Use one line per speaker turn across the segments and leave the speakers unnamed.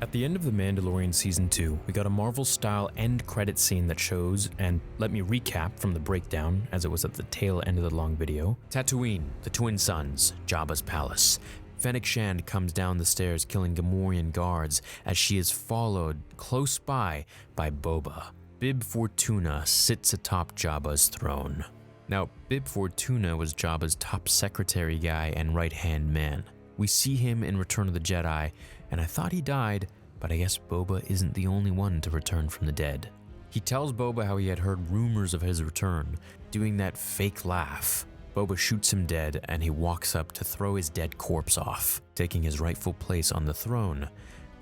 At the end of The Mandalorian Season 2, we got a Marvel-style end credit scene that shows, and let me recap from the breakdown as it was at the tail end of the long video, Tatooine, the Twin Suns, Jabba's palace. Fennec Shand comes down the stairs killing Gamorrean guards as she is followed close by Boba. Bib Fortuna sits atop Jabba's throne. Now, Bib Fortuna was Jabba's top secretary guy and right-hand man. We see him in Return of the Jedi, and I thought he died, but I guess Boba isn't the only one to return from the dead. He tells Boba how he had heard rumors of his return, doing that fake laugh. Boba shoots him dead, and he walks up to throw his dead corpse off, taking his rightful place on the throne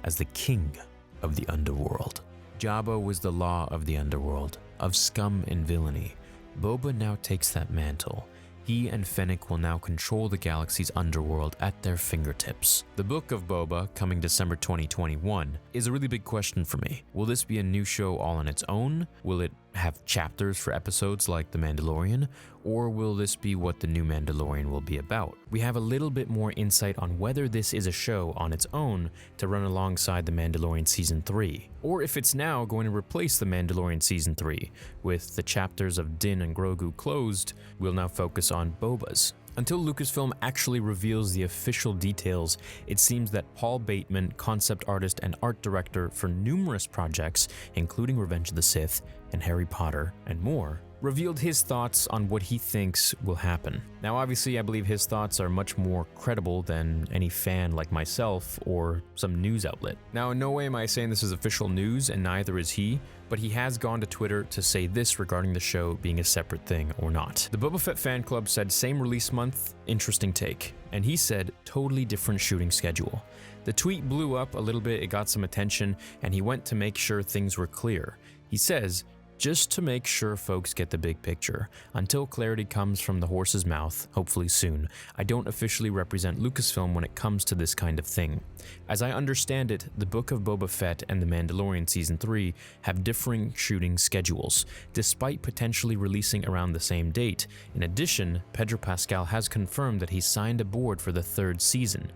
as the king of the underworld. Jabba was the law of the underworld, of scum and villainy. Boba now takes that mantle. He and Fennec will now control the galaxy's underworld at their fingertips. The Book of Boba, coming December 2021, is a really big question for me. Will this be a new show all on its own? Will it have chapters for episodes like The Mandalorian? Or will this be what the new Mandalorian will be about? We have a little bit more insight on whether this is a show on its own to run alongside The Mandalorian Season 3, or if it's now going to replace The Mandalorian Season 3. With the chapters of Din and Grogu closed, we'll now focus on Boba's. Until Lucasfilm actually reveals the official details, it seems that Paul Bateman, concept artist and art director for numerous projects, including Revenge of the Sith and Harry Potter and more, revealed his thoughts on what he thinks will happen. Now obviously I believe his thoughts are much more credible than any fan like myself or some news outlet. Now in no way am I saying this is official news, and neither is he, but he has gone to Twitter to say this regarding the show being a separate thing or not. The Boba Fett fan club said same release month, interesting take, and he said totally different shooting schedule. The tweet blew up a little bit, it got some attention, and he went to make sure things were clear. He says, just to make sure folks get the big picture, until clarity comes from the horse's mouth, hopefully soon, I don't officially represent Lucasfilm when it comes to this kind of thing. As I understand it, the Book of Boba Fett and The Mandalorian Season 3 have differing shooting schedules, despite potentially releasing around the same date. In addition, Pedro Pascal has confirmed that he signed aboard for the third season.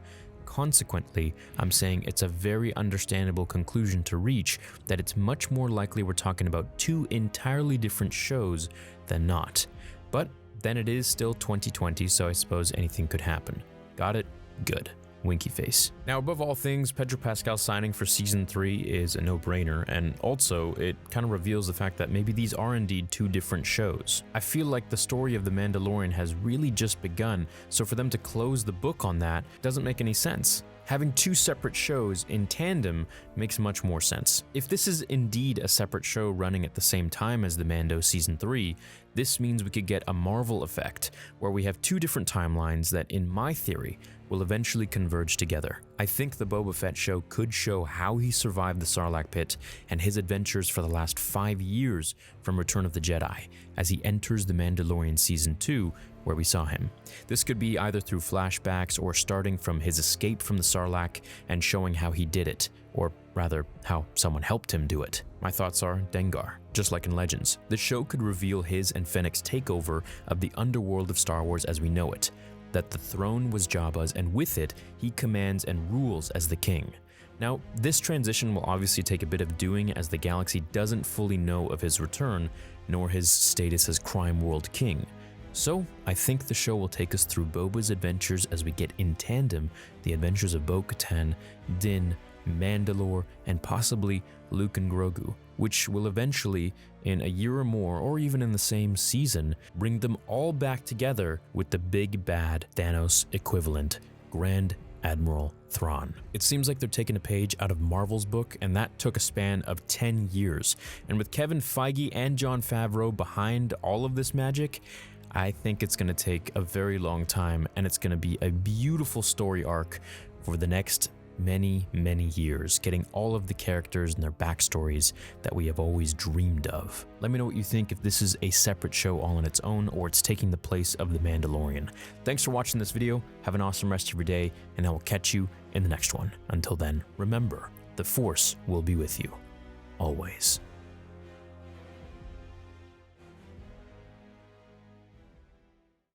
Consequently, I'm saying it's a very understandable conclusion to reach that it's much more likely we're talking about two entirely different shows than not. But then it is still 2020, so I suppose anything could happen. Got it? Good. Winky face. Now, above all things, Pedro Pascal signing for Season 3 is a no-brainer, and also, it kind of reveals the fact that maybe these are indeed two different shows. I feel like the story of The Mandalorian has really just begun, so for them to close the book on that doesn't make any sense. Having two separate shows in tandem makes much more sense. If this is indeed a separate show running at the same time as The Mando Season 3, this means we could get a Marvel effect, where we have two different timelines that, in my theory, will eventually converge together. I think the Boba Fett show could show how he survived the Sarlacc pit and his adventures for the last 5 years from Return of the Jedi, as he enters The Mandalorian Season 2, where we saw him. This could be either through flashbacks or starting from his escape from the Sarlacc and showing how he did it, or rather, how someone helped him do it. My thoughts are Dengar, just like in Legends. The show could reveal his and Fennec's takeover of the underworld of Star Wars as we know it, that the throne was Jabba's, and with it, he commands and rules as the king. Now, this transition will obviously take a bit of doing, as the galaxy doesn't fully know of his return, nor his status as Crime World King. So, I think the show will take us through Boba's adventures as we get in tandem the adventures of Bo-Katan, Din, Mandalore, and possibly Luke and Grogu, which will eventually, in a year or more, or even in the same season, bring them all back together with the big bad Thanos equivalent, Grand Admiral Thrawn. It seems like they're taking a page out of Marvel's book, and that took a span of 10 years. And with Kevin Feige and Jon Favreau behind all of this magic, I think it's going to take a very long time, and it's going to be a beautiful story arc for the next many, many years, getting all of the characters and their backstories that we have always dreamed of. Let me know what you think, if this is a separate show all on its own or it's taking the place of The Mandalorian. Thanks for watching this video, have an awesome rest of your day, and I will catch you in the next one. Until then, remember, the Force will be with you, always.